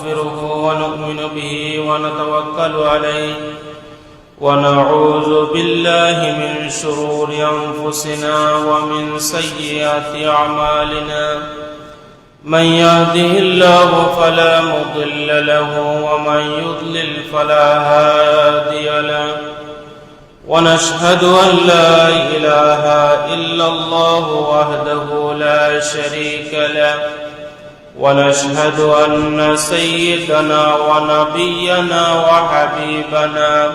نستغفره ونؤمن به ونتوكل عليه ونعوذ بالله من شرور أنفسنا ومن سيئات أعمالنا من يهده الله فلا مضل له ومن يضلل فلا هادي له ونشهد أن لا إله إلا الله وحده لا شريك له ونشهد أن سيدنا ونبينا وحبيبنا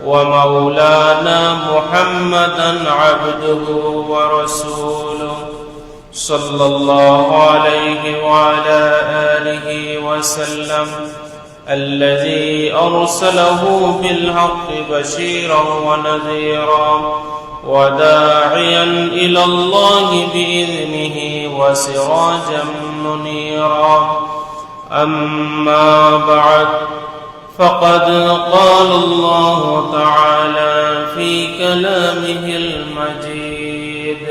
ومولانا محمدا عبده ورسوله صلى الله عليه وعلى آله وسلم الذي أرسله بالحق بشيرا ونذيرا وداعيا إلى الله بإذنه وسراجا منيرا أما بعد فقد قال الله تعالى في كلامه المجيد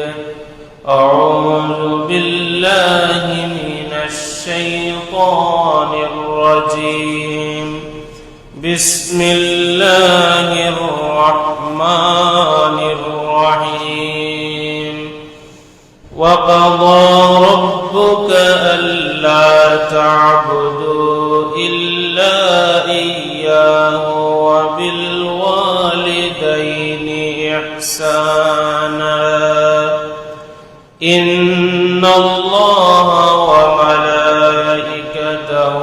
أعوذ بالله من الشيطان الرجيم بسم الله الرحمن الرحيم وقضى ربك ألا تعبدوا إلا إياه وبالوالدين إحسانا إن الله وملائكته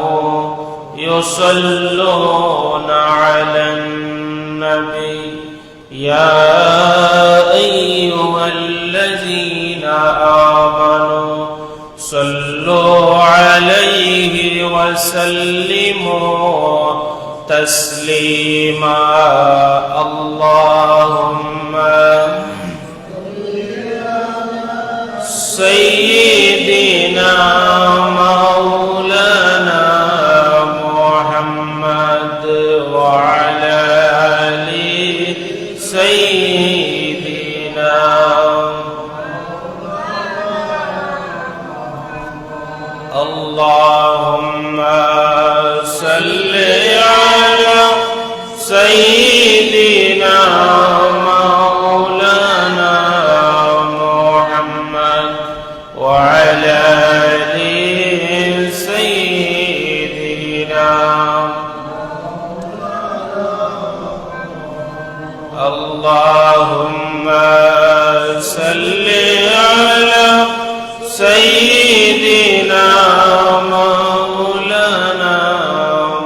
يصلون على النبي يا أيها الذين آمنوا صلوا عليه وسلموا تسليما اللهم سيدنا مولانا محمد وعلى آل سيدنا اللهم صل على سيدنا مولانا محمد وعلى آل سيدنا اللهم صل على سيدنا مولانا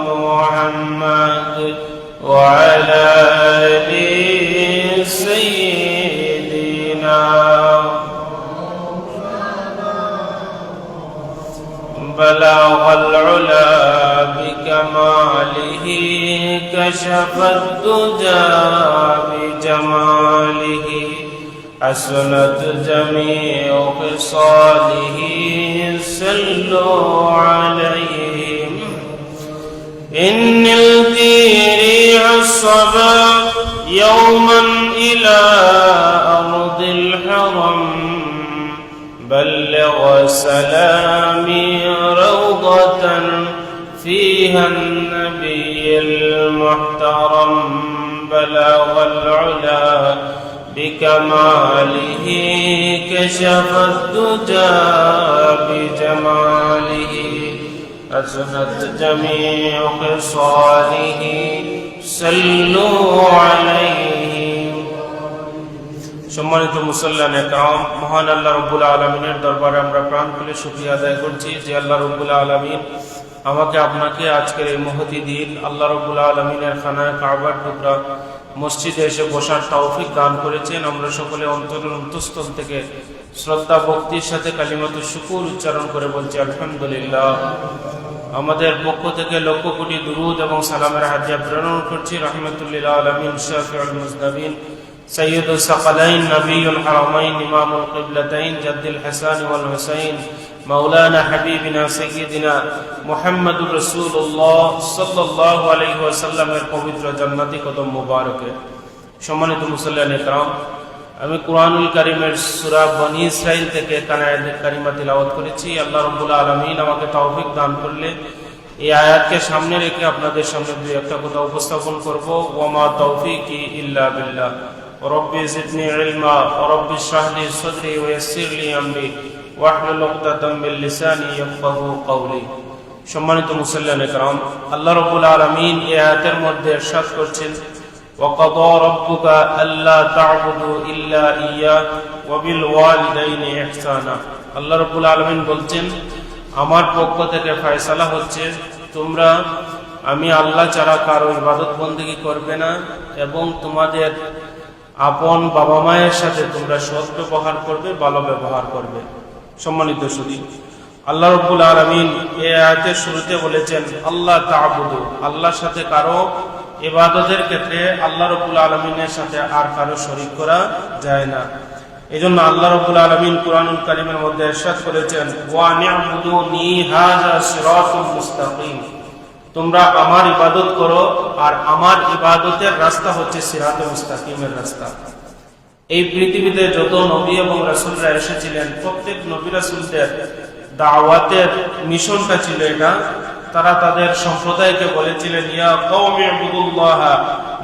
محمد وعلى آل سيدنا بلغ العلا بكماله كشف الدجى بجماله حسنت جميع خصاله صلوا عليه إن الدين الصبا يوما إلى أرض الحرم بلغ سلامي روضة فيها النبي المحترم بلغ العلا بكماله كشف الدجى بجماله حسنت جميع خصاله صلوا عليه সম্মানিত মুসল্লান একরাম মহান আল্লাহ রাব্বুল আলামিনের দরবারে আমরা প্রাণ খুলে শুকরিয়া আদায় করছি যে আল্লাহ রাব্বুল আলামিন আমাকে আপনাকে আজকের এই মহতি দিন আল্লাহ রাব্বুল আলামিনের খানায় কাবার টুকরা মসজিদে এসে বসার তৌফিক দান করেছেন। আমরা সকলে অন্তরের অন্তঃস্থল থেকে শ্রদ্ধা ভক্তির সাথে কালিমাতুশ শুকর উচ্চারণ করে বলছি আলহামদুলিল্লাহ। আমাদের পক্ষ থেকে লক্ষ কোটি দুরূদ এবং সালামের হাদিয়া প্রেরণ করছি রাহমাতুল লিল আলামিন শাফিউল মুজনাবিন সৈয়দুস সাকালাইন নবিয়ুল হারামাইন ইমামুল কিবলাতাইন জাদ্দুল হাসান ওয়াল হুসাইন মাওলানা হাবিবিনা সাইয়্যিদিনা মুহাম্মদুর রাসূলুল্লাহ সাল্লাল্লাহু আলাইহি ওয়াসাল্লামের পবিত্র জান্নাতি কদম মুবারকে। সম্মানিত মুসল্লিয়ান ইকরাম, আমি কুরআনুল কারীমের সূরা বনী ইসরাঈল থেকে কানায়াত কারিমা তিলাওয়াত করেছি। আল্লাহ রাব্বুল আলামিন আমাকে তৌফিক দান করলে এই আয়াতকে সামনে রেখে আপনাদের সামনে দুই একটা কথা উপস্থাপন করব। ওয়ামা তৌফিকি ইল্লা বিল্লাহ। রব্বি জিদনি ইলমা রব্বি ইশরাহ লি সাদরি ওয়া ইয়াসসির লি আমরি ওয়াহলুল উকদাতাম মিন লিসানি ইয়াফকাহু কওলি। সম্মানিত মুসল্লিয়ান ইকরাম, আল্লাহ রাব্বুল আলামিন এই আয়াতের মধ্যে ইরশাদ করছেন, وَقَضَى رَبُّكَ أَلَّا تَعْبُدُوا إِلَّا إِيَّاهُ وَبِالْوَالِدَيْنِ إِحْسَانًا। আল্লাহ রাব্বুল আলামিন বলছেন, আমার পক্ষ থেকে ফয়সালা হচ্ছে তোমরা আমি আল্লাহ ছাড়া কারো ইবাদত বন্দেগী করবে না এবং তোমাদের আপন বাবা মায়ের সাথে তোমরা সৎ ব্যবহার করবে, ভালো ব্যবহার করবে। সম্মানিত সুধী, আল্লাহ রাব্বুল আলামিন এই আয়াতের শুরুতে বলেছেন আল্লাহ তা'বুদু, আল্লাহর সাথে কারো ইবাদতের ক্ষেত্রে আল্লাহ রাব্বুল আলামিনের সাথে আর কারো শরীক করা যায় না। এজন্য আল্লাহ রাব্বুল আলামিন কুরআনুল কারীমের মধ্যে ইরশাদ করেছেন, ওয়া নি'বুদুনি হাযা সিরাতুল মুস্তাকিম, তোমরা আমার ইবাদত করো আর আমার ইবাদতের রাস্তা হচ্ছে সিরাতুল মুস্তাকিমের রাস্তা। এই পৃথিবীতে যত নবী এবং রাসূলরা এসেছিলেন, প্রত্যেক নবী রাসূলদের দাওয়াতের মিশনটা ছিল এটা। তারা তাদের সম্প্রদায়কে বলেছিলেন, ইয়া কওমি ইবুদুল্লাহা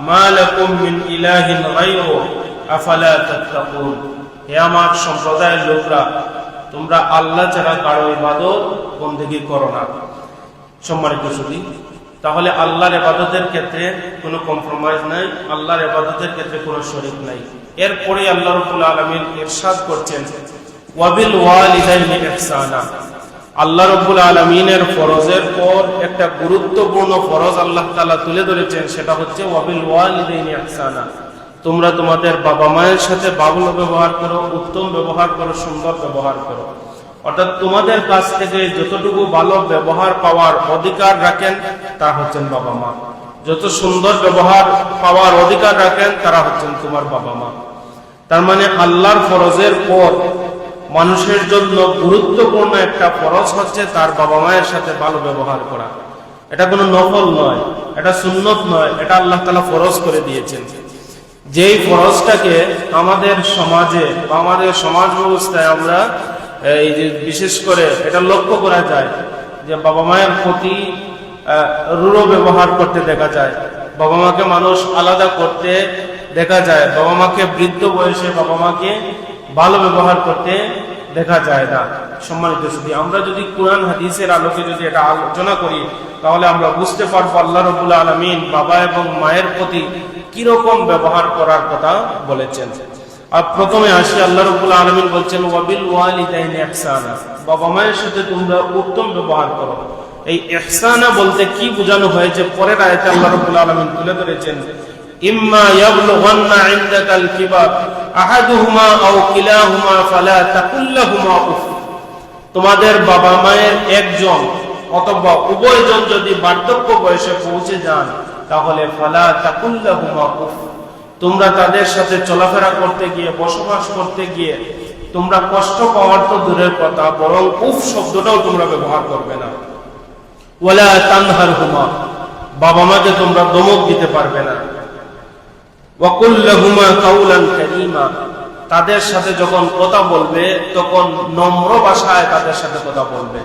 মা লাকুম মিন ইলাহিন গায়রু আফালা তাত্তাকুন, হে আমার সম্প্রদায়ের লোকরা, তোমরা আল্লাহ ছাড়া কারো ইবাদত বন্দেগী করো না। সম্মানিত সুধী, তাহলে আল্লাহর ইবাদতের ক্ষেত্রে কোনো কম্প্রোমাইজ নাই, আল্লাহর ইবাদতের ক্ষেত্রে কোনো শরীক নাই। এরপরে আল্লাহ রাব্বুল আলামিন ইরশাদ করছেন, ওয়াবিল ওয়ালিদাইনি ইহসানা। আল্লাহ রাব্বুল আলামিনের ফরজের পর একটা গুরুত্বপূর্ণ ফরজ আল্লাহ তাআলা তুলে ধরেছেন, সেটা হচ্ছে ওয়াবিল ওয়ালিদাইনি ইহসানা, তোমরা তোমাদের বাবা মায়ের সাথে ভালো ব্যবহার করো, উত্তম ব্যবহার করো, সুন্দর ব্যবহার করো। অর্থাৎ তোমাদের কাছ থেকে যতটুকু ভালো ব্যবহার পাওয়ার অধিকার রাখেন তারা হচ্ছেন বাবা মা, যত সুন্দর ব্যবহার পাওয়ার অধিকার রাখেন তারা হচ্ছেন তোমার বাবা মা। তার মানে আল্লাহর ফরজের পর মানুষের জন্য গুরুত্বপূর্ণ একটা ফরজ হচ্ছে তার বাবা মায়ের সাথে ভালো ব্যবহার করা। এটা কোনো নফল নয়, এটা সুন্নত নয়, এটা আল্লাহ তাআলা ফরজ করে দিয়েছেন। যেই ফরজটাকে আমাদের সমাজে বা আমাদের সমাজ ব্যবস্থায় আমরা এই যে বিশেষ করে এটা লক্ষ্য করা যায় যে বাবা মায়ের প্রতি রূঢ় ব্যবহার করতে দেখা যায়, বাবা মাকে মানুষ আলাদা করতে দেখা যায়, বাবা মাকে বৃদ্ধ বয়সে বাবা মাকে ভালো ব্যবহার করতে দেখা যায় না। সম্মানিত সুধী, আমরা যদি কুরআন হাদিসের আলোকে যদি এটা আলোচনা করি তাহলে আমরা বুঝতে পারবো আল্লাহ রাব্বুল আলামিন বাবা এবং মায়ের প্রতি কিরকম ব্যবহার করার কথা বলেছেন। আর প্রথমে আসি, আল্লাহ রাব্বুল আলামিন বলছেন ওয়াবিল ওয়ালিদাইনি ইহসানা, বাবা মায়ের সাথে তোমরা উত্তম ব্যবহার করো। এই ইহসানা বলতে কি বোঝানো হয়েছে পরের আয়াতে আল্লাহ রাব্বুল আলামিন তুলে ধরেছেন, ইম্মা ইয়াবলুগান্না ইনদাকাল কিবার আহাদুহুমা আও কিলাহুমা ফালা তাকুল লাহুমা উফ, তোমাদের বাবা মায়ের একজন অথবা উভয়জন যদি বার্ধক্য বয়সে পৌঁছে যান তাহলে ফালা তাকুল লাহুমা উফ, তোমরা তাদের সাথে চলাফেরা করতে গিয়ে, বসবাস করতে গিয়ে তোমরা কষ্ট পাওয়ার তো দূরের কথা, বরং উফ শব্দটাও তোমরা ব্যবহার করবে না। ওয়ালা তানহারহুমা, বাবা মাকে তোমরা ধমক দিতে পারবে না। ওয়াকুল লাহুমা কাওলান কারীমা, তাদের সাথে যখন কথা বলবে তখন নম্র ভাষায় তাদের সাথে কথা বলবে,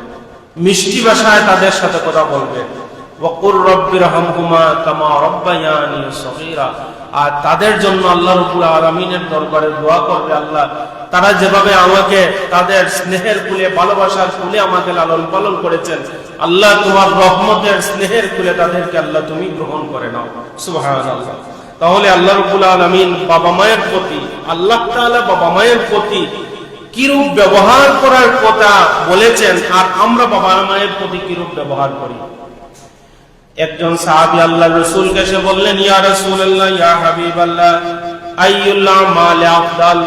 মিষ্টি ভাষায় তাদের সাথে কথা বলবে। ওয়াকুর রব্বিরহামহুমা কামা রাব্বায়ানি সগীরা, আর তাদের জন্য আল্লাহ রাব্বুল আলামিনের দরবারে দোয়া করবে, আল্লাহ তারা যেভাবে আমাকে তাদের স্নেহের কুলে, ভালোবাসার কুলে আমাকে লালন পালন করেছেন, আল্লাহ তোমার রহমতের স্নেহের কুলে তাদেরকে আল্লাহ তুমি গ্রহণ করে নাও। সুবহানাল্লাহ। তাহলে আল্লাহ রাব্বুল আলামিন বাবা মায়ের প্রতি, আল্লাহ তাআলা বাবা মায়ের প্রতি কিরূপ ব্যবহার করার কথা বলেছেন, আর আমরা বাবা মায়ের প্রতি কিরূপ ব্যবহার করি। একজন সাহাবী আল্লাহর রাসূলকে এসে বললেন, ইয়া রাসূলুল্লাহ, ইয়া হাবিবাল্লাহ, আইয়ুল আমালি আফদাল,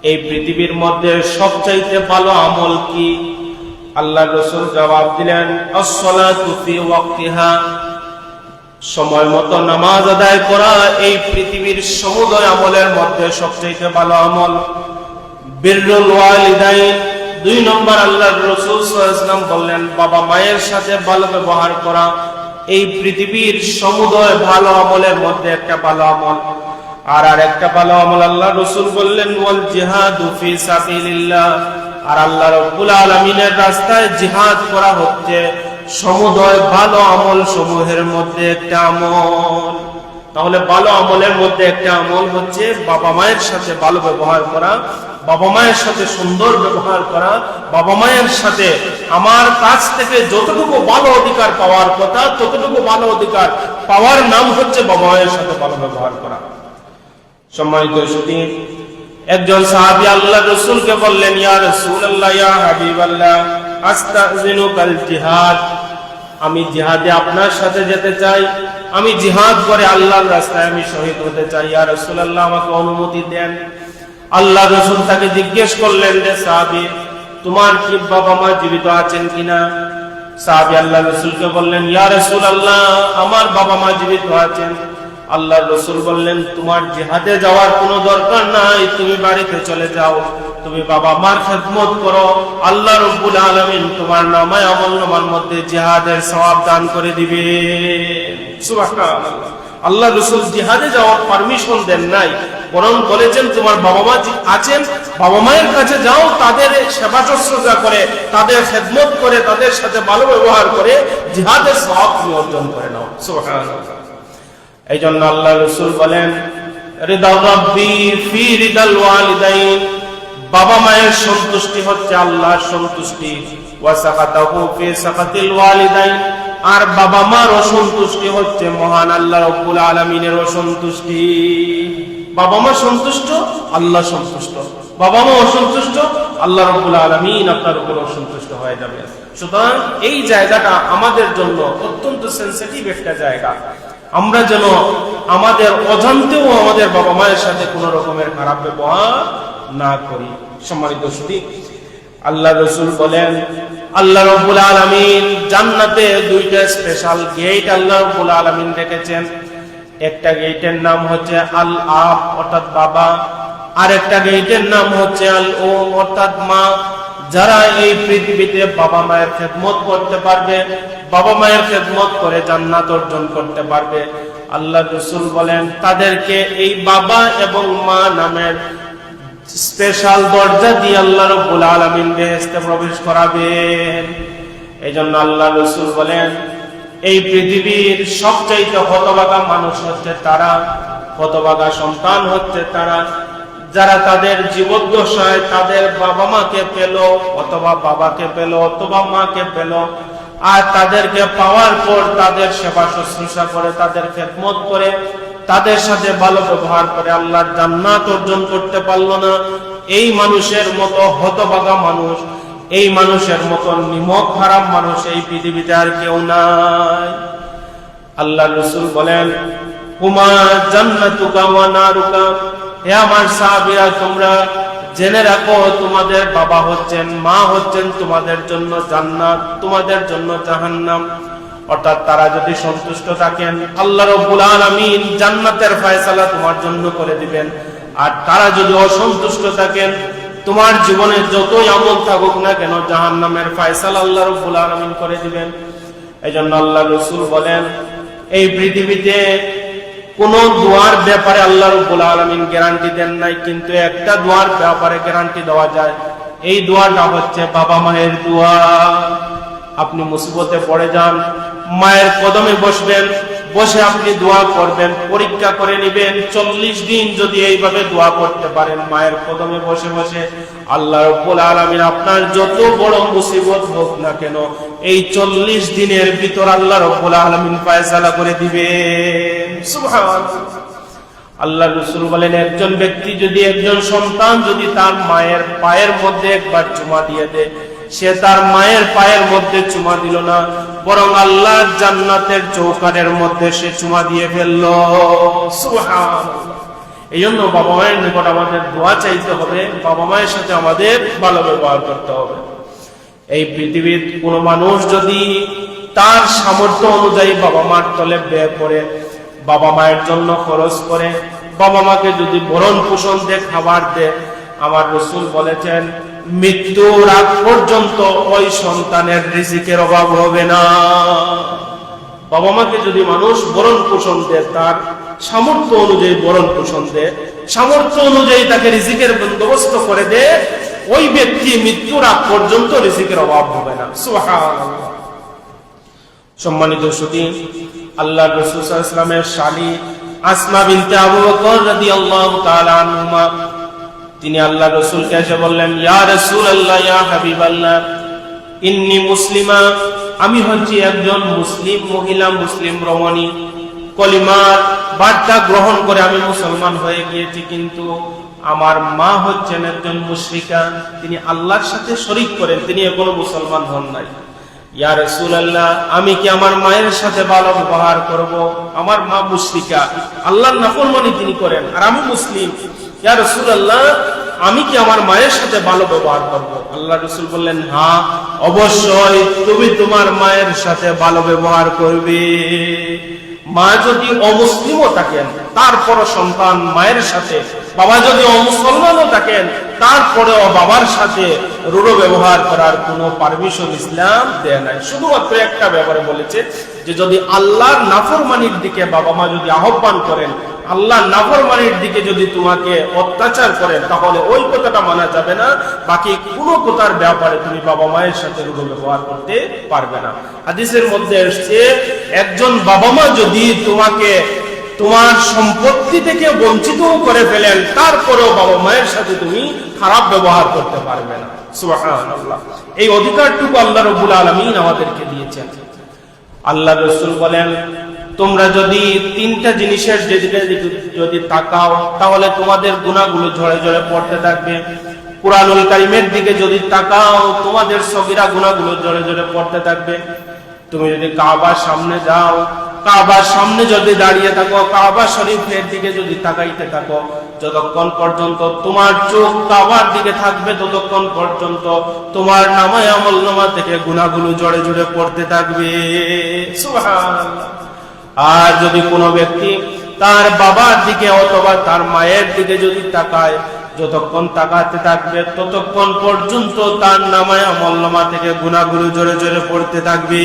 এই পৃথিবীর মধ্যে সবচাইতে ভালো আমল কি? আল্লাহর রাসূল জবাব দিলেন, আস-সালাতু ফি ওয়াক্তিহা, সময় মতো নামাজ আদায় করা এই পৃথিবীর সমুদয় আমলের মধ্যে সবচাইতে ভালো আমল। বিররুল ওয়ালিদাইন, 2 নম্বর আল্লাহর রাসূল সাল্লাল্লাহু আলাইহি ওয়াসাল্লাম বললেন বাবা মায়ের সাথে ভালো ব্যবহার করা এই পৃথিবীর সমুদয় ভালো আমলের মধ্যে একটা ভালো আমল। আর একটা ভালো আমল আল্লাহর রাসূল বললেন ওয়াল জিহাদু ফি সাবিলিল্লাহ, আর আল্লাহ রাব্বুল আলামিনের রাস্তায় জিহাদ করা হচ্ছে সমুদয় ভালো আমল সমূহের মধ্যে একটা আমল। তাহলে ভালো আমলের মধ্যে একটা আমল হচ্ছে বাবা মায়ের সাথে ভালো ব্যবহার করা, বাবা মায়ের সাথে সুন্দর ব্যবহার করা, বাবা মায়ের সাথে আমার কাছ থেকে যতটুকু ভালো অধিকার পাওয়ার কথা ততটুকু ভালো অধিকার পাওয়ার নাম হচ্ছে বাবা মায়ের সাথে ভালো ব্যবহার করা। সম্মানিত সুধী, একজন সাহাবী আল্লাহ রাসূলকে বললেন, ইয়া রাসূলুল্লাহ, ইয়া হাবিবাল্লাহ, আস্তাযিনুকাল জিহাদ, আমি জিহাদে আপনার সাথে যেতে চাই, আমি জিহাদ করে আল্লাহর রাস্তায় আমি শহীদ হতে চাই, ইয়া রাসূলুল্লাহ আমাকে অনুমতি দেন। আল্লাহ রাসূল তাকে জিজ্ঞেস করলেন যে সাহাবী, তোমার কি বাবা মা জীবিত আছেন কিনা? সাহাবী আল্লাহ রাসূলকে বললেন, ইয়া রাসূলুল্লাহ আমার বাবা মা জীবিত আছেন। আল্লাহ রাসূল বললেন, তোমার জিহাদে যাওয়ার কোনো দরকার নাই, তুমি বাড়িতে চলে যাও, তুমি বাবা মার খেদমত করো, আল্লাহ রাব্বুল আলামিন তোমার নামায়ে আমলনামার মধ্যে জিহাদের সওয়াব দান করে দিবে। সুবহানাল্লাহ। আল্লাহ রাসূল জিহাদে যাওয়ার পারমিশন দেন নাই, বরং বলেছেন তোমার বাবা মা আছেন, বাবা মায়ের কাছে যাও, তাদের সেবা শুশ্রূষা করে, তাদের খেদমত করে, তাদের সাথে ভালো ব্যবহার করে জিহাদের সওয়াব তুমি অর্জন করে নাও। সুবহানাল্লাহ। এই জন্য আল্লাহ রাসূল বলেন, রিদা রাব্বি ফি রিদাল ওয়ালিদাইন, বাবা মায়ের সন্তুষ্টি হচ্ছে আল্লাহর সন্তুষ্টি, ওয়া সাকাতাহু ফি সাকাতিল ওয়ালিদাইন, আর বাবা মার অসন্তুষ্টি হচ্ছে মহান আল্লাহ রাব্বুল আলামিনের অসন্তুষ্টি। বাবা মা সন্তুষ্ট, আল্লাহ সন্তুষ্ট, বাবা মা অসন্তুষ্ট, আল্লাহ রাব্বুল আলামিন আপনার উপর অসন্তুষ্ট হয়ে যাবে। সুতরাং এই জায়গাটা আমাদের জন্য অত্যন্ত সেনসিটিভ একটা জায়গা। আমরা যেন আমাদের অজান্তেও আমাদের বাবা মায়ের সাথে কোনো রকমের খারাপ ব্যবহার না করি। সম্মানিত সুধী, আল্লাহ রাসূল বলেন, আল্লাহ রাব্বুল আলামিন জান্নাতে দুইটা স্পেশাল গেট আল্লাহ রাব্বুল আলামিন রেখেছেন। একটা গেটের নাম হচ্ছে আল আব অর্থাৎ বাবা, আর একটা গেটের নাম হচ্ছে আল উম অর্থাৎ মা। যারা এই পৃথিবীতে বাবা মায়ের খেদমত করতে পারবে, বাবা মায়ের খেদমত করে জান্নাত অর্জন করতে পারবে, আল্লাহ রাসূল বলেন তাদেরকে এই বাবা এবং মা নামের স্পেশাল দরজা দিয়ে আল্লাহ রাব্বুল আলামিন বেহেশতে প্রবেশ করাবেন। এইজন্য আল্লাহ রাসূল বলেন, এই পৃথিবীর সবচাইতে হতভাগা মানুষ হচ্ছে তারা, হতভাগা সন্তান হচ্ছে তারা যারা তাদের জীবদ্দশায় তাদের বাবা মাকে পেল, অথবা বাবাকে পেল, অথবা মাকে পেল, আর তাদেরকে পাওয়ার পর তাদের সেবা শুশ্রূষা করে, তাদের খেদমত করে, তাদের সাথে ভালো ব্যবহার করে আল্লাহর জান্নাত অর্জন করতে পারল না। এই মানুষের মতো হতভাগা মানুষ, এই মানুষের মতো নিমক খারাপ মানুষ এই পৃথিবীতে আর কেউ নাই। আল্লাহ রাসূল বলেন, হুমা জান্নাতুকা ওয়া নারুকা, হে আমার সাহাবীরা তোমরা জেনে রাখো, তোমাদের বাবা হচ্ছেন, মা হচ্ছেন তোমাদের জন্য জান্নাত, তোমাদের জন্য জাহান্নাম। অর্থাৎ তারা যদি সন্তুষ্ট থাকেন, আল্লাহ রাব্বুল আলামিন জান্নাতের ফয়সালা তোমার জন্য করে দিবেন, আর তারা যদি অসন্তুষ্ট থাকেন, তোমার জীবনে যতই আমল থাকুক না কেন জাহান্নামের ফয়সালা আল্লাহ রাব্বুল আলামিন করে দিবেন। এইজন্য আল্লাহ রাসূল বলেন, এই পৃথিবীতে কোন দোয়ার ব্যাপারে আল্লাহ রাব্বুল আলামিন গ্যারান্টি দেন নাই, কিন্তু একটা দোয়ার ব্যাপারে গ্যারান্টি দেওয়া যায়। এই দোয়াটা হচ্ছে বাবা মায়ের দোয়া। আপনি মুসিবতে পড়ে যান, মায়ের কদমে বসবেন, বসে আপনি দোয়া করবেন, পরীক্ষা করে নেবেন। 40 দিন যদি এইভাবে দোয়া করতে পারেন মায়ের কদমে বসে বসে, আল্লাহ রাব্বুল আলামিন আপনার যত বড় মুসিবত হোক না কেন এই 40 দিনের ভিতর আল্লাহ রাব্বুল আলামিন ফয়সালা করে দিবেন। সুবহানাল্লাহ। আল্লাহ রাসূল বলেন, একজন ব্যক্তি যদি, একজন সন্তান যদি তার মায়ের পায়ের মধ্যে একবার চুমা দিয়ে দেয়, সে তার মায়ের পায়ের মধ্যে চুমা দিল না, বরং আল্লাহর জান্নাতের চৌকাঠের মধ্যে সে চুমা দিয়ে ফেলল। সুবহানাল্লাহ। এই জন্য বাবা মায়ের নিকট আমাদের দোয়া চাইতে হবে, বাবা মায়ের সাথে আমাদের ভালো ব্যবহার করতে হবে। এই পৃথিবীর কোন মানুষ যদি তার সামর্থ্য অনুযায়ী বাবা মার তলে ব্যয় করে, বাবা মায়ের জন্য খরচ করে, বাবা মাকে যদি ভরণ পোষণ দিয়ে খাবার দেয়, আমার রাসূল বলেছেন মৃত্যুর আগ পর্যন্ত ওই সন্তানের রিজিকের অভাব হবে না। বাবা মাকে যদি মানুষ ভরণ পোষণ দেয়, তার সামর্থ্য অনুযায়ী ভরণ পোষণ দেয়, সামর্থ্য অনুযায়ী তাকে রিজিকের বন্দোবস্ত করে দেয়, ওই ব্যক্তি মৃত্যুর আগ পর্যন্ত রিজিকের অভাব হবে না। সুবহানাল্লাহ। সম্মানিত সুধী, আল্লাহর রাসূল সাল্লাল্লাহু আলাইহি ওয়াসাল্লামের শালী আসমা বিনতে আবু বকর রাদিয়াল্লাহু তাআলা আনহুমা, তিনি আল্লাহর রাসূলকে এসে বললেন, ইয়া রাসূলুল্লাহ, ইয়া হাবিবাল্লাহ, ইন্নী মুসলিমা, আমি হচ্ছি একজন মুসলিম মহিলা, মুসলিম রমণী, কলিমার বার্তা গ্রহণ করে আমি মুসলমান হয়ে গিয়েছি, কিন্তু আমার মা হচ্ছেন একজন মুশরিকা, তিনি আল্লাহর সাথে শরীক করেন, তিনি এখনো মুসলমান হন নাই। ইয়া রাসূলুল্লাহ, আমি কি আমার মায়ের সাথে ভালো ব্যবহার করব? আমার মা মুশরিকা, আল্লাহর নাফরমানি তিনি করেন, আর আমি মুসলিম। ইয়া রাসূলুল্লাহ, আমি কি আমার মায়ের সাথে ভালো ব্যবহার করব? আল্লাহ রাসূল বললেন, হ্যাঁ অবশ্যই তুমি তোমার মায়ের সাথে ভালো ব্যবহার করবে। মা যদি অমুসলিমও থাকেন তারপরও সন্তান মায়ের সাথে, বাবা যদি অমুসলমানও থাকেন তারপরেও বাবার সাথে রূঢ় ব্যবহার করার কোনো পারমিশন ইসলাম দেয় নাই। শুধুমাত্র একটা ব্যাপারে বলেছে যে যদি আল্লাহর নাফরমানির দিকে বাবা মা যদি আহ্বান করেন, আল্লাহর নাফরমানির দিকে যদি তোমাকে অত্যাচার করেন, তাহলে ওই কথাটা মানা যাবে না, বাকি কোনো কথার ব্যাপারে তুমি বাবা মায়ের সাথে রূঢ় ব্যবহার করতে পারবে না। হাদিসের মধ্যে এসেছে, একজন বাবা মা যদি তোমাকে তোমার সম্পত্তি থেকে বঞ্চিত করে ফেলেন, তারপরেও বাবা মায়ের সাথে তুমি খারাপ ব্যবহার করতে পারবে না। সুবহানাল্লাহ, এই অধিকারটুকু আল্লাহ রাব্বুল আলামিন আমাদেরকে দিয়েছেন। আল্লাহ রাসূল বলেন, তোমরা যদি তিনটা জিনিসের দিকে যদি তাকাও, তাহলে তোমাদের গুনাহগুলো ঝরে ঝরে পড়তে থাকবে। কুরআনুল কারীমের দিকে যদি তাকাও, তোমাদের সগীরা গুনাহগুলো ঝরে ঝরে পড়তে থাকবে। তুমি যদি কাবার সামনে যাও, কাবার সামনে যদি দাঁড়িয়ে থাকো, কাবা শরীফের দিকে যদি তাকাইতে থাকো, যতক্ষণ পর্যন্ত তোমার চোখ কাবার দিকে থাকবে, ততক্ষণ পর্যন্ত তোমার নামায়ে আমলনামা থেকে গুনাহগুলো ঝরে ঝরে পড়তে থাকবে। সুবহানাল্লাহ। আর যদি কোনো ব্যক্তি তার বাবার দিকে অথবা তার মায়ের দিকে যদি তাকায়, যতক্ষণ তাকাতে থাকবে ততক্ষণ পর্যন্ত তার নামায়ে আমলনামা থেকে গুনাহগুলো ঝরে ঝরে পড়তে থাকবে।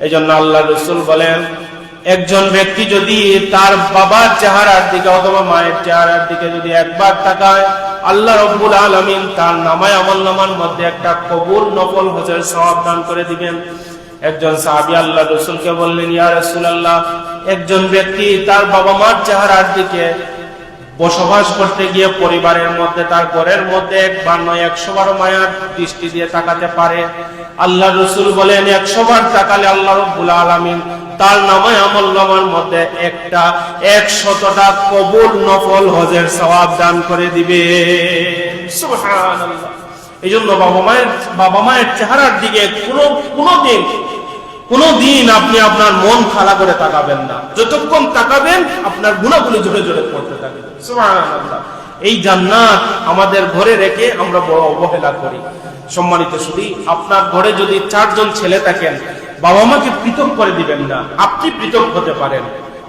এজন্য আল্লাহ রাসূল বলেন, একজন ব্যক্তি যদি তার বাবার চেহারার দিকে অথবা মায়ের চেহারার দিকে যদি একবার তাকায়, আল্লাহ রাব্বুল আলামিন তার নামায়ে আমলনামার মধ্যে একটা কবুল নফল হজের সওয়াব দান করে দিবেন। একজন সাহাবী আল্লাহ রাসূলকে বললেন, ইয়া রাসূলুল্লাহ, একজন ব্যক্তি তার বাবা মার চেহারার দিকে বসবাস করতে গিয়ে পরিবারের মধ্যে, তার ঘরের মধ্যে একবার নয় 100 বার মায়ার দৃষ্টি দিয়ে তাকাতে পারে। আল্লাহ রাসূল বলেন, 100 বার তাকালে আল্লাহ রাব্বুল আলামিন তার নামায়ে আমলনামার মধ্যে একটা 100টা কবুল নফল হজের সওয়াব দান করে দিবে। সুবহানাল্লাহ। এইজন্য বাবা মায়ের চেহারার দিকে কোনদিন আপনি আপনার মন খালা করে তাকাবেন না। যতক্ষণ তাকাবেন আপনার গুনাহগুলো ঝরে ঝরে পড়তে থাকবে। সুবহানাল্লাহ। এই জান্নাত আমাদের ঘরে রেখে আমরা বড় অবহেলা করি। সম্মানিত সুধী, আপনার ঘরে যদি 4 জন ছেলে থাকেন, বাবা মাকে পৃথক করে দিবেন না। আপনি পৃথক হতে পারেন,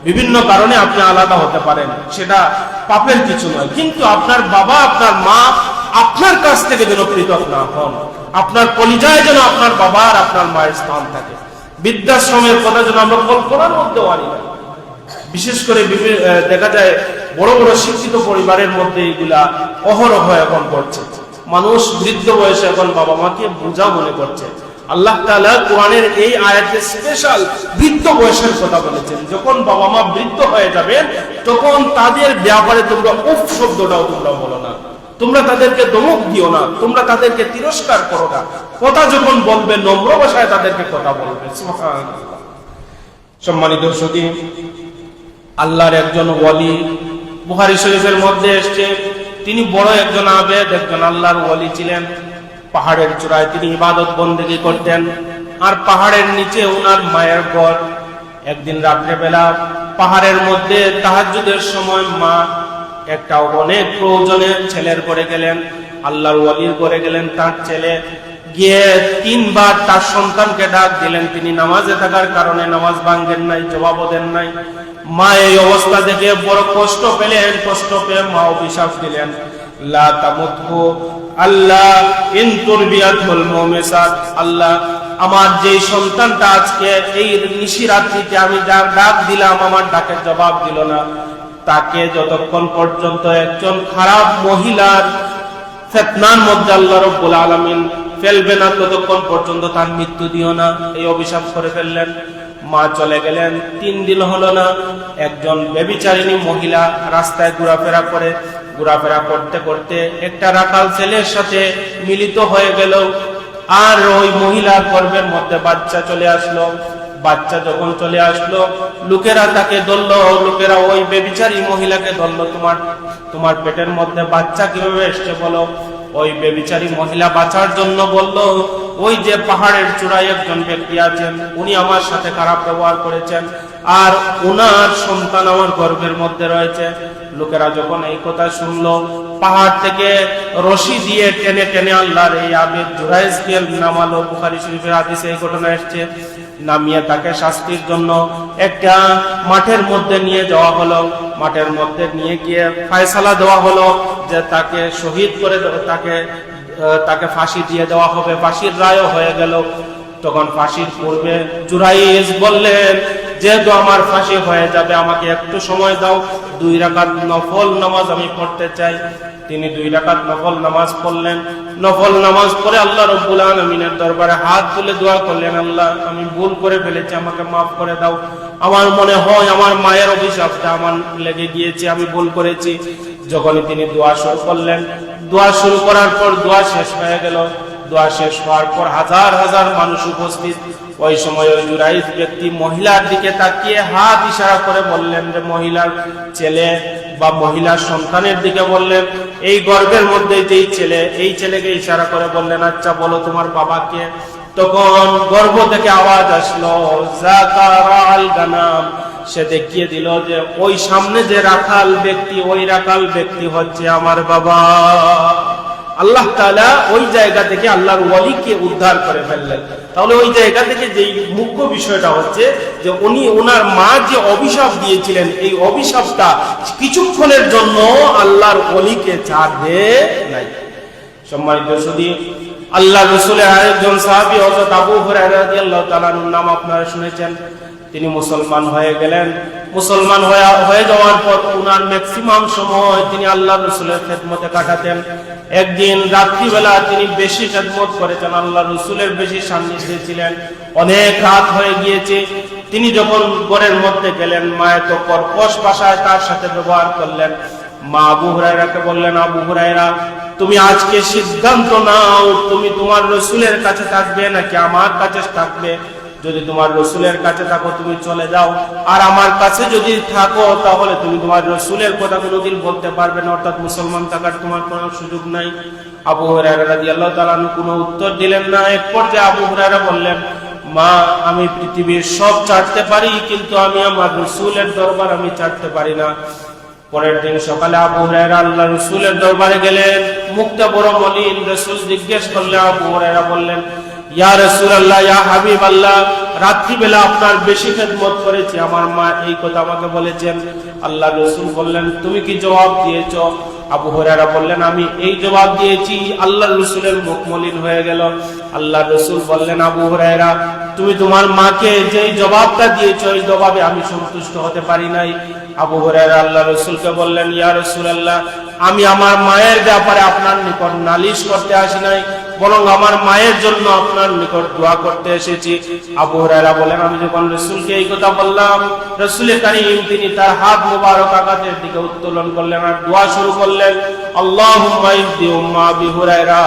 বিভিন্ন কারণে আপনি আলাদা হতে পারেন, সেটা পাপের কিছু নয়, কিন্তু আপনার বাবা আপনার মা আপনার কাছ থেকে যেন পৃথক না হন। আপনার কলিজায় যেন আপনার বাবা আর আপনার মায়ের স্থান থাকে। বৃদ্ধাশ্রমের কথা যেন আমরা কল্পনার মধ্যে আনি না। বিশেষ করে দেখা যায় বড় বড় শিক্ষিত পরিবারের মধ্যে এগুলা অহরহ এখন করছে। মানুষ বৃদ্ধ বয়সে এখন বাবা মাকে বোঝা মনে করছে। আল্লাহ তাআলা কোরআনের এই আয়াতে স্পেশাল বৃদ্ধ বয়সের কথা বলেছেন। যখন বাবা মা বৃদ্ধ হয়ে যাবেন, তখন তাদের ব্যাপারে তোমরা উফ শব্দটাও তোমরা বলো না, তোমরা তাদেরকে ধমক দিও না, তোমরা তাদেরকে তিরস্কার করো না। কথা যখন বলবে নম্র ভাষায় তাদেরকে কথা বলবে। সুবহানাল্লাহ। সম্মানিত সুধী, আল্লাহর একজন ওয়ালি, বুখারী শরীফের মধ্যে এসেছে, তিনি বড় একজন আবেদ, একজন আল্লাহর ওয়ালি ছিলেন। পাহাড়ের চূড়ায় তিনি ইবাদত বন্দেগী করতেন, আর পাহাড়ের নিচে ওনার মায়ের ঘর। একদিন রাত্রে বেলা পাহাড়ের মধ্যে তাহাজ্জুদের সময় মা একটা অনেক প্রয়োজনে ছেলের ঘরে গেলেন, আল্লাহর ওয়ালির ঘরে গেলেন। তার ছেলে গিয়ে 3 বার তার সন্তানকে ডাক দিলেন। তিনি নামাজে থাকার কারণে নামাজ ভাঙেন নাই, জবাবও দেন নাই। মা এই অবস্থা দেখে বড় কষ্ট পেলেন। কষ্ট পেয়ে মা অভিশাপ দিলেন, লা তামুতহু আল্লাহ ইন তুরবিয়াতুল মুমিসাত। আল্লাহ, আমার যে সন্তানটা আজকে এই নিশিরাত্রিতে আমি যার ডাক দিলাম, আমার ডাকের জবাব দিল না, তাকে যতক্ষণ পর্যন্ত একজন খারাপ মহিলার ফিতনার মধ্যে আল্লাহ রাব্বুল আলামিন ফেলবে না ততক্ষণ পর্যন্ত তার মৃত্যু দিও না, এই অভিশাপ করে ফেললেন। মা চলে গেলেন, 3 দিন হলো না, একজন ব্যভিচারিণী মহিলা রাস্তায় ঘোরাফেরা করতে করতে একটা রাখাল ছেলের সাথে মিলিত হয়ে গেল। আর ওই মহিলার গর্ভের মধ্যে বাচ্চা চলে আসলো। বাচ্চা যখন চলে আসলো, লোকেরা তাকে ধরলো, লোকেরা ওই ব্যভিচারী মহিলাকে ধরলো, তোমার পেটের মধ্যে বাচ্চা কিভাবে এসছে বলো। ওই ব্যভিচারী মহিলা বাঁচার জন্য বলল, ওই যে পাহাড়ের চূড়ায় একজন ব্যক্তি আছেন, উনি আমার সাথে খারাপ ব্যবহার করেছেন, আর ওনার সন্তান আমার গর্ভের মধ্যে রয়েছে। লোকেরা যখন এই কথা শুনলো, পাহাড় থেকে রশি দিয়ে টেনে টেনে আল্লাহর এই আবেদ জুরাইজকে নামালো। বুখারী শরীফের হাদিসে এই ঘটনা এসেছে। নামিয়ে তাকে শাস্তির জন্য একটা মাঠের মধ্যে নিয়ে যাওয়া হলো। মাঠের মধ্যে নিয়ে গিয়ে ফয়সালা দেওয়া হলো যে তাকে শহীদ করে তাকে ফাঁসি দিয়ে দেওয়া হবে। ফাঁসির রায়ও হয়ে গেল। তখন ফাঁসির পূর্বে জুরাইজ বললেন, যেহেতু আমার ফাঁসি হয়ে যাবে, আমাকে একটু সময় দাও, 2 রাকাত নফল নামাজ আমি পড়তে চাই। তিনি 2 রাকাত নফল নামাজ পড়লেন। নফল নামাজ পড়ে আল্লাহ রাব্বুল আলামিনের দরবারে হাত তুলে দোয়া করলেন, আল্লাহ আমি ভুল করে ফেলেছি, আমাকে মাফ করে দাও। আমার মনে হয় আমার মায়ের অভিশাপটা আমার লেগে গিয়েছে, আমি ভুল করেছি। যখনই তিনি দোয়া শুরু করলেন, দোয়া শুরু করার পর দোয়া শেষ হয়ে গেল। দোয়া শেষ হওয়ার পর হাজার হাজার মানুষ উপস্থিত। ওই সময় ওই জুরাইজ ব্যক্তি মহিলার দিকে তাকিয়ে হাত ইশারা করে বললেন যে মহিলার ছেলে বা মহিলার সন্তানের দিকে বললেন, এই গর্ভের মধ্যে যেই ছেলে, এই ছেলেকে ইশারা করে বললেন, আচ্ছা বলো তোমার বাবাকে। তখন গর্ভ থেকে আওয়াজ আসলো, যাকারাল গানাম। সে দেখিয়ে দিল যে ওই সামনে যে রাখাল ব্যক্তি, ওই রাখাল ব্যক্তি হচ্ছে আমার বাবা। আল্লাহ তাআলা ওই জায়গা থেকে আল্লাহর ওয়ালিকে উদ্ধার করে ফেললেন। তাহলে ওই জায়গা থেকে যেই মুখ্য বিষয়টা হচ্ছে যে ওনার মা যে অভিশাপ দিয়েছিলেন, এই অভিশাপটা কিছুক্ষণের জন্য আল্লাহর ওয়ালিকে ছাড়বে নাই। সম্মানিত শুধু আল্লাহ রাসূলের আরেকজন সাহাবী হযরত আবু হুরায়রা রাদিয়াল্লাহু তাআলা নাম আপনারা শুনেছেন। তিনি মুসলমান হয়ে গেলেন। মুসলমান হয়ে যাওয়ার পর ওনার ম্যাক্সিমাম সময় তিনি আল্লাহ রাসূলের খেদমতে কাটাতেন। একদিন রাত্রিবেলা তিনি বেশি খেদমত করেছেন, আল্লাহ রাসূলের বেশি সান্নিধ্যে ছিলেন। অনেক রাত হয়ে গিয়েছে। তিনি যখন ঘরের মধ্যে গেলেন, মা এত কর্কশ ভাষায় তার সাথে ব্যবহার করলেন। মা আবু হুরায়রাকে বললেন, আবু হুরায়রা তুমি আজকে সিদ্ধান্ত নাও, তুমি তোমার রাসূলের কাছে থাকবে নাকি আমার কাছে থাকবে। যদি তোমার রাসূলের কাছে থাকো তুমি চলে যাও, আর আমার কাছে যদি থাকো তাহলে তুমি তোমার রাসূলের কথা কোনোদিন বলতে পারবে না, অর্থাৎ মুসলমান থাকার তোমার কোনো সুযোগ নাই। আবু হুরায়রা রাদিয়াল্লাহু তাআলা কোনো উত্তর দিলেন না। এক পর্যায়ে আবু হুরায়রা বললেন, মা আমি পৃথিবীর সব ছাড়তে পারি, কিন্তু আমি আমার রাসূলের দরবার আমি ছাড়তে পারি না। পরের দিন সকালে আবু হুরায়রা আল্লাহ রাসূলের দরবারে গেলেন। মুখটা বড় মলিন। রাসূল জিজ্ঞেস করলেন, আবু হুরায়রা বললেন, ইয়া রাসূলুল্লাহ, ইয়া হাবিবাল্লাহ, রাত্রিবেলা আপনার বেশি খেদমত করেছি, আমার মা এই কথা আমাকে বলেছেন। আল্লাহ রাসূল বললেন, তুমি কি জবাব দিয়েছো? আবু হুরায়রা বললেন, আমি এই জবাব দিয়েছি। আল্লাহ রাসূলের মুখ মলিন হয়ে গেল। আল্লাহ রাসূল বললেন, আবু হুরায়রা তুমি তোমার মাকে যেই জবাবটা দিয়েছো, এই জবাবে আমি সন্তুষ্ট হতে পারি নাই। আবু হুরায়রা আল্লাহ রাসূলকে বললেন, ইয়া রাসূলুল্লাহ, আমি আমার মায়ের ব্যাপারে আপনার নিকট নালিশ করতে আসি নাই, বরং আমার মায়ের জন্য আপনার নিকট দোয়া করতে এসেছি। আবু হুরায়রা বলেন, আমি যখন রাসূলকে এই কথা বললাম, রাসূল কারীম তিনি তার হাত মোবারক আকাশের দিকে উত্তোলন করলেন আর দোয়া শুরু করলেন, আল্লাহুম্মা ইহদি উম্মা আবি হুরায়রা,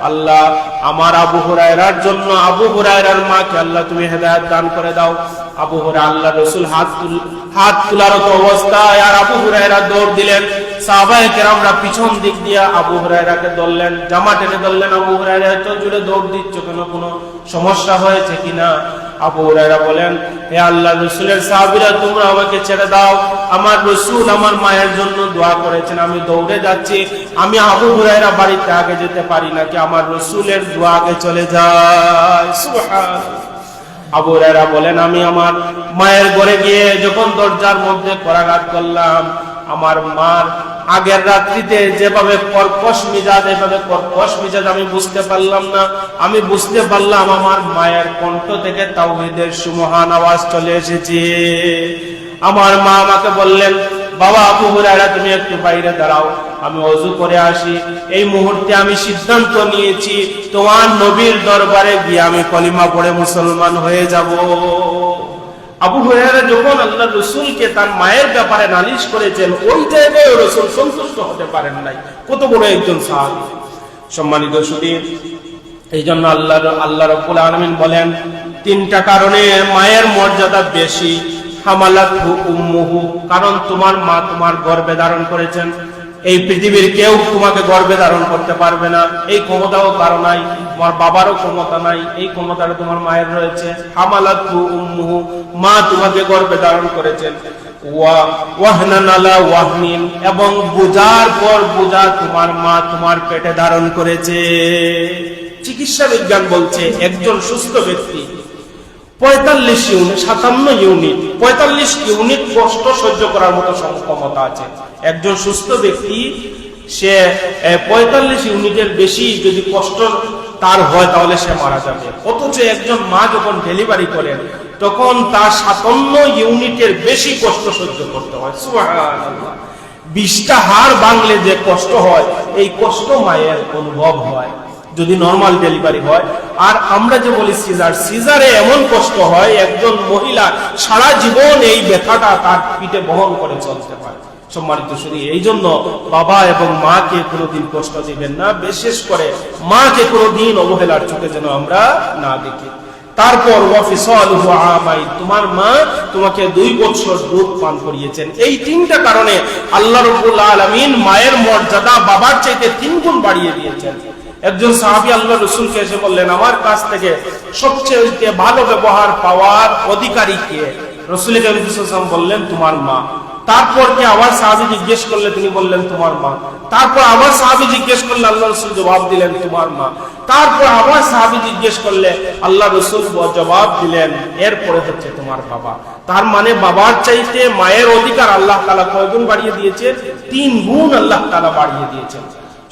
আল্লাহ আমার আবু হুরায়রার জন্য আবু হুরায়রার মাকে আল্লাহ তুমি হেদায়েত দান করে দাও। আবু হুরায়রা আল্লাহ রাসূল হাত তোলার অবস্থায় আর আবু হুরায়রা দৌড় দিলেন। সাহাবায়ে কেরামরা পিছন দিক দিয়ে আবু হুরায়রাকে ধরলেন, জামা টেনে ধরলেন। আবু হুরায়রা এত জোরে দৌড় দিচ্ছ কেন, কোনো সমস্যা হয়েছে কিনা? আবু হুরায়রা বলেন, হে আল্লাহর রাসূলের সাহাবীরা, তোমরা আমাকে ছেড়ে দাও, আমার রাসূল আমার মায়ের জন্য দোয়া করেছেন, আমি দৌড়ে যাচ্ছি। আমি আবু হুরায়রা বাড়িতে আগে যেতে পারি নাকি আমার রাসূলের দোয়া আগে চলে যায়? সুবহানাল্লাহ। আবু হুরায়রা বলেন, আমি আমার মায়ের ঘরে গিয়ে যখন দরজার মধ্যে করাঘাত করলাম, আমার মার আগের রাত্রিতে যেভাবে কর্কশ মিজাজ আমি বুঝতে পারলাম না। আমি বুঝতে পারলাম আমার মায়ের কণ্ঠ থেকে তাওহীদের সুমহান আওয়াজ চলে এসেছে। আমার মা আমাকে বললেন, বাবা আবু হুরায়রা তুমি একটু বাইরে দাঁড়াও। আমি ওযু করে আসি। এই মুহূর্তে আমি সিদ্ধান্ত নিয়েছি তোমার নবীর দরবারে গিয়ে আমি কলিমা পড়ে মুসলমান হয়ে যাব। আবু হুরায়রা যখন আল্লাহর রাসূলকে তার মায়ের ব্যাপারে নালিশ করেছেন, ওই জায়গায় রাসূল সন্তুষ্ট হতে পারেন নাই। কত বড় একজন সাহাবী। সম্মানিত সুধী, এই জন্য আল্লাহ রাব্বুল আলামিন বলেন, তিনটা কারণে মায়ের মর্যাদা বেশি। হামালাতহু উম্মুহু, কারণ তোমার মা তোমার গর্ভে ধারণ করেছেন। এই পৃথিবীর কেউ তোমাকে গর্ভে ধারণ করতে পারবে না, এই ক্ষমতাও কারো নাই। তোমার বাবারও ক্ষমতা নাই, এই ক্ষমতাটা তোমার মায়ের রয়েছে। হামালাতহু উম্মুহু, মা তোমাকে গর্ভে ধারণ করেছেন। ওয়াহনান আলা ওয়াহনিন, এবং বোঝার পর বোঝা তোমার মা তোমার পেটে ধারণ করেছে। চিকিৎসা বিজ্ঞান বলছে একজন সুস্থ ব্যক্তি 45 ইউনিট কষ্ট সহ্য করার মতো ক্ষমতা আছে। একজন সুস্থ ব্যক্তি সে 45 ইউনিটের বেশি যদি কষ্ট তার হয় তাহলে সে মারা যাবে। অথচ একজন মা যখন ডেলিভারি করেন তখন তার 57 ইউনিটের বেশি কষ্ট সহ্য করতে হয়। সুবহানাল্লাহ। 20টা হাড় ভাঙলে যে কষ্ট হয়, এই কষ্ট মায়ের অনুভব হয় যদি নরমাল ডেলিভারি হয়। আর আমরা যে বলি সিজারে এমন কষ্ট হয়, একজন মহিলা সারা জীবন এই ব্যথাটা তার পিঠে বহন করে চলতে পারে। সম্মানিত শুধু এই জন্য বাবা এবং মাকে কোনোদিন কষ্ট দিবেন না, বিশেষ করে মাকে কোনোদিন অবহেলার চোখে যেন আমরা না দেখি। তারপর ওয়াফিসালুহু আমাইন, তোমার মা তোমাকে 2 বছর দুধ পান করিয়েছেন। এই তিনটা কারণে আল্লাহ রাব্বুল আলামিন মায়ের মর্যাদা বাবার চাইতে 3 গুণ বাড়িয়ে দিয়েছেন। একজন সাহাবী আল্লাহর রাসূলকে এসে বললেন, আমার কাছ থেকে সবচেয়ে ভালো ব্যবহার পাওয়ার অধিকারী কে? রাসূল করিম সাল্লাল্লাহু আলাইহি ওয়াসাল্লাম বললেন, তোমার মা। তারপর কি আবার সাহাবী জিজ্ঞেস করলে, তিনি বললেন তোমার মা। তারপর আবার সাহাবী জিজ্ঞেস করলে, আল্লাহর রাসূল জবাব দিলেন তোমার মা। তারপর আবার সাহাবী জিজ্ঞেস করলে, আল্লাহর রাসূল জবাব দিলেন এরপরে হচ্ছে তোমার বাবা। তার মানে বাবার চাইতে মায়ের অধিকার আল্লাহ তাআলা কয় গুণ বাড়িয়ে দিয়েছেন? 3 গুণ আল্লাহ তাআলা বাড়িয়ে দিয়েছেন।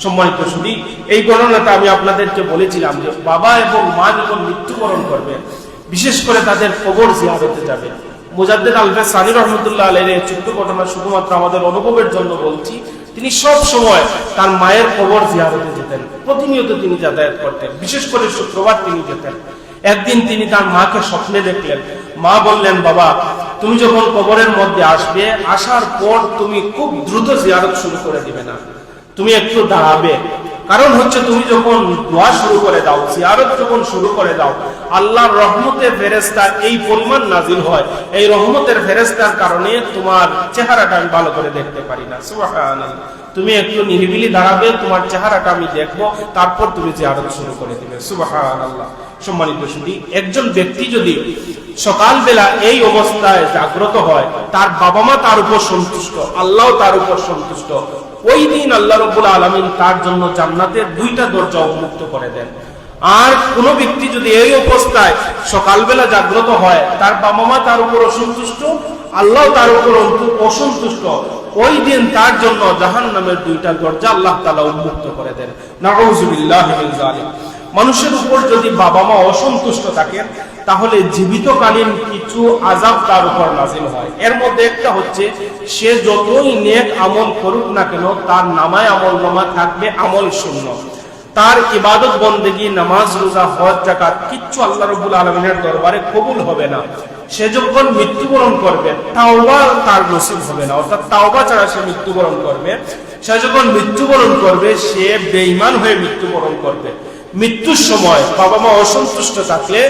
সম্মানিত শুধু এই গণনাটা আমি আপনাদেরকে বলেছিলাম যে বাবা এবং মা যখন মৃত্যুবরণ করবে, বিশেষ করে তাদের কবর জিয়ারতে যাবে। মুজাদ্দিদ আল-ফাসানি রাহমাতুল্লাহ আলাইহি এই ছোট্ট ঘটনা শুধুমাত্র আমাদের অনুভবের জন্য বলছি। তিনি সব সময় তার মায়ের কবর জিয়ারতে যেতেন, প্রতিনিয়ত তিনি যাতায়াত করতেন, বিশেষ করে শুক্রবার তিনি যেতেন। একদিন তিনি তার মাকে স্বপ্নে দেখলেন। মা বললেন, বাবা তুমি যখন কবরের মধ্যে আসবে, আসার পর তুমি খুব দ্রুত জিয়ারত শুরু করে দিবে না, তুমি একটু দাঁড়াবে। কারণ হচ্ছে তুমি যখন দোয়া শুরু করে দাও, জিয়ারত যখন শুরু করে দাও, আল্লাহর রহমতের ফেরেশতা এই পরিমাণ নাজিল হয়, এই রহমতের ফেরেশতার কারণে তোমার চেহারাটা আমি ভালো করে দেখতে পারি না। সুবহানাল্লাহ। তুমি একটু নিরিবিলি দাঁড়াবে, তোমার চেহারাটা আমি দেখবো, তারপর তুমি জিয়ারত শুরু করে দিবে। সুবহানাল্লাহ। সম্মানিত শুধু একজন ব্যক্তি যদি সকালবেলা এই অবস্থায় জাগ্রত হয়, তার বাবা মা তার উপর সন্তুষ্ট, আল্লাহ তার উপর সন্তুষ্ট, ওই দিন আল্লাহ রাব্বুল আলামিন তার জন্য জান্নাতের 2টা দরজা উন্মুক্ত করে দেন। আর কোন ব্যক্তি যদি এই অবস্থায় সকালবেলা জাগ্রত হয়, তার বাবা মা তার উপর অসন্তুষ্ট, আল্লাহ তার উপর অসন্তুষ্ট, ওই দিন তার জন্য জাহান্নামের 2টা দরজা আল্লাহ তাআলা উন্মুক্ত করে দেন। নাউযুবিল্লাহি মিন যালিক। মানুষের উপর যদি বাবা মা অসন্তুষ্ট থাকেন, তাহলে জীবিতকালীন কিছু আযাব তার উপর নাযিল হয়। এর মধ্যে একটা হচ্ছে, সে যতই নেক আমল করুক না কেন, তার নামায় আমলনামা থাকবে আমল শূন্য। তার ইবাদত বন্দেগী, নামাজ, রোজা, হজ, যাকাত কিচ্ছু আল্লাহ রাব্বুল আলামিনের দরবারে কবুল হবে না। সে যখন মৃত্যুবরণ করবে, তাওবা তার নসিব হবে না, অর্থাৎ তাওবা ছাড়া সে মৃত্যুবরণ করবে। সে যখন মৃত্যুবরণ করবে, সে বেঈমান হয়ে মৃত্যুবরণ করবে। মৃত্যুর সময় বাবা মা অসন্তুষ্ট থাকলে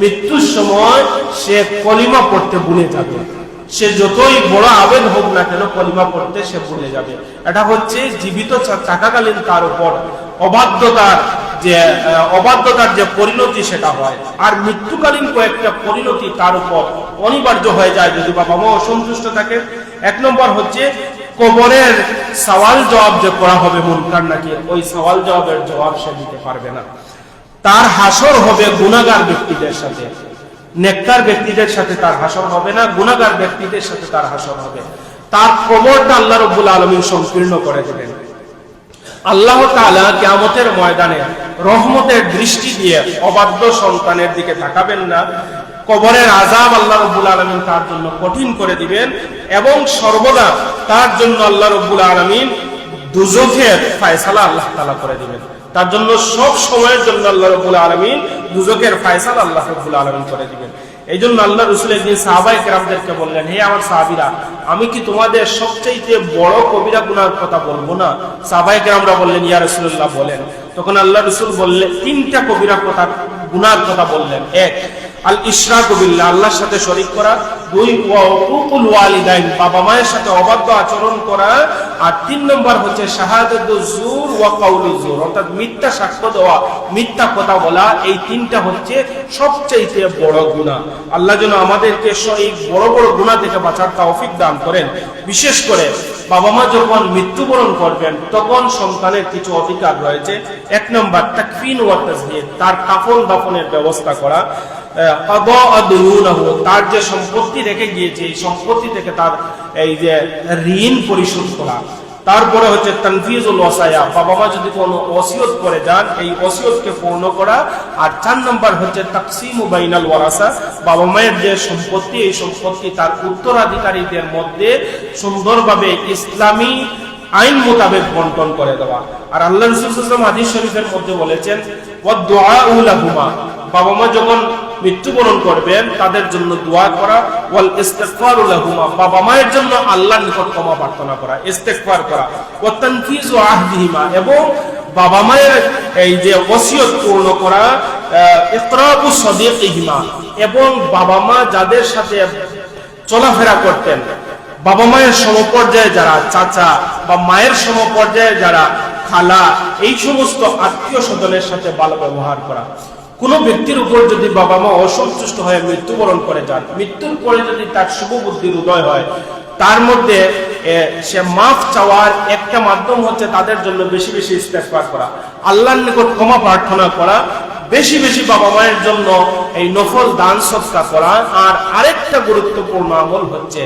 মৃত্যুর সময় সে কলিমা পড়তে ভুলে যাবে। সে যতই বড় আবেদ হোক না কেন, কলিমা পড়তে সে ভুলে যাবে। এটা হচ্ছে জীবিত থাকাকালীন তার উপর অবাধ্যতার যে পরিণতি সেটা হয়। আর মৃত্যুকালীন কয়েকটা পরিণতি তার উপর অনিবার্য হয়ে যায় যদি বাবা মা অসন্তুষ্ট থাকে। 1 নম্বর হচ্ছে, কবরের সওয়াল জবাব যে করা হবে মুনকার নাকি, ওই সওয়াল জবাবের জবাব সে দিতে পারবে না। তার হাসর হবে গুনাহগার ব্যক্তিদের সাথে, নেককার ব্যক্তিদের সাথে তার হাসর হবে না, গুনাহগার ব্যক্তিদের সাথে তার হাসর হবে। তার কবরটা আল্লাহ রাব্বুল আলামিন সংকীর্ণ করে দেবেন। আল্লাহ তাআলা কিয়ামতের ময়দানে রহমতের দৃষ্টি দিয়ে অবাধ্য সন্তানের দিকে তাকাবেন না। কবরের আযাব আল্লাহ রাব্বুল আলামিন তার জন্য কঠিন করে দিবেন এবং সর্বদা তার জন্য আল্লাহ রাব্বুল আলামিন দুজখের ফয়সালা আল্লাহ তাআলা করে দিবেন। তার জন্য সব সময়ের জন্য আল্লাহ রাব্বুল আলামিন দুজখের ফয়সালা আল্লাহ রাব্বুল আলামিন করে দিবেন। এই জন্য আল্লাহ রাসূল একদিন সাহাবায়ে কেরামদেরকে বললেন, হে আমার সাহাবীরা, আমি কি তোমাদের সবচেয়ে বড় কবিরা গুনার কথা বলবো না? সাহাবায়ে কেরামরা বললেন, ইয়া রাসূলুল্লাহ বলেন। তখন আল্লাহ রাসূল বললেন, তিনটা কবিরা গুনার কথা বললেন। এক, আল ইশরাকু বিল্লাহ, আল্লাহর সাথে শরীক করা। দুই, ওয়া উকুকুল ওয়ালিদাইন, বাবা মায়ের সাথে অবাধ্য আচরণ করা। আর তিন নম্বর হচ্ছে শাহাদাতুজ জুর ওয়া কাউলুজ জুর, অর্থাৎ মিথ্যা সাক্ষ্য দেওয়া, মিথ্যা কথা বলা। এই তিনটা হচ্ছে সবচেয়ে বড় গুনাহ। আল্লাহ যেন আমাদেরকে এই বড় বড় গুনাহ থেকে বাঁচার তৌফিক দান করেন। বিশেষ করে বাবা মা যখন মৃত্যুবরণ করবেন তখন সন্তানের কিছু অধিকার রয়েছে। এক নম্বর, তাকফিন ওয়া তাজহিদ, তার কাফন দাফনের ব্যবস্থা করা। তার যে সম্পত্তি রেখে গিয়েছে এই সম্পত্তি থেকে তার এই যে ঋণ পরিশোধ করা। তারপরে হচ্ছে তানফিজুল ওয়াসায়া, বাবা মা যদি কোনো ওসিয়ত করে যান এই ওসিয়তকে পূর্ণ করা। আর 4 নম্বর হচ্ছে তাকসিমু বাইনাল ওয়ারাসা, বাবা মায়ের যে সম্পত্তি এই সম্পত্তি তার উত্তরাধিকারীদের মধ্যে সুন্দরভাবে ইসলামী আইন মোতাবেক বন্টন করে দেওয়া। আর আল্লাহ রাসূল সাল্লাল্লাহু আলাইহি ওয়াসাল্লাম হাদিস শরীফের মধ্যে বলেছেন, ওয়া দুআউ লাহুমা, বাবা মা যখন মৃত্যুবরণ করবেন তাদের জন্য দোয়া করা। ওয়াল ইস্তিগফারু লাহুমা, বাবা মায়ের জন্য আল্লাহর নিকট ক্ষমা প্রার্থনা করা, ইস্তিগফার করা। ওয়া তানফিজু আহদিহিমা, এবং বাবা মায়ের এই যে ওসিয়ত পূর্ণ করা। ইকরাবু সাদিকিহিমা, এবং বাবা মা যাদের সাথে চলাফেরা করতেন, বাবা মায়ের সমপর্যায়ে যারা চাচা বা মায়ের সমপর্যায়ে যারা খালা, এই সমস্ত আত্মীয় স্বজনের সাথে ভালো ব্যবহার করা। কোন ব্যক্তির উপর যদি বাবা মা অসন্তুষ্ট হয়ে মৃত্যুবরণ করে যান, মৃত্যুর পরে যদি তার শুভ বুদ্ধির উদয় হয়, তার মধ্যে সে মাফ চাওয়ার একটা মাধ্যম হচ্ছে তাদের জন্য বেশি বেশি ইস্তেগফার করা, আল্লাহর নিকট ক্ষমা প্রার্থনা করা, বেশি বেশি বাবা মায়ের জন্য এই নফল দান সদকা করা। আর আরেকটা গুরুত্বপূর্ণ আমল হচ্ছে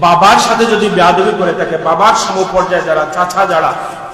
বাবার সাথে যদি বেয়াদবি করে থাকে, বাবার সমপর্যায়ে যারা চাচা যারা,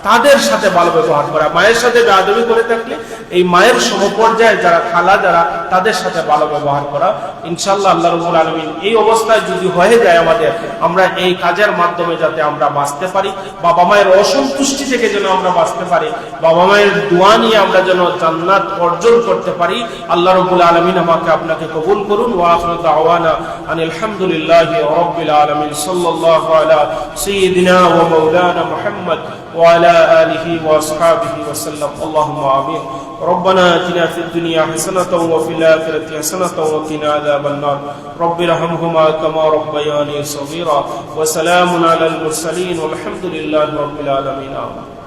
তাদের সাথে ভালো ব্যবহার করা। মায়ের সাথে বেয়াদবি করে থাকলে এই মায়ের সমপর্যায়ে যারা খালা যারা, তাদের সাথে ভালো ব্যবহার করা। ইনশাআল্লাহ আল্লাহ রাব্বুল আলামিন এই অবস্থায় যদি হয়ে যায় আমাদের, আমরা এই কাজের মাধ্যমে যাতে আমরা বাঁচতে পারি, বাবা মায়ের অসন্তুষ্টি থেকে যেন আমরা বাঁচতে পারি, বাবা মায়ের দোয়া নিয়ে আমরা যেন জান্নাত অর্জন করতে পারি। আল্লাহ রাব্বুল আলামিন আমাকে আপনাকে কবুল করুন। ওয়া আখিরু দাওয়ানা আনিল হামদুলিল্লাহি রাব্বিল আলামিন। সাল্লাল্লাহু আলা সাইয়্যিদিনা ওয়া মাওলানা মুহাম্মদ ওয়া আলা آله وأصحابه وسلم. اللهم آمين. ربنا آتنا في الدنيا حسنة وفي الآخرة حسنة وقنا عذاب النار. رب ارحمهما كما ربياني صغيرا. وسلام على المرسلين والحمد لله رب العالمين. آمين.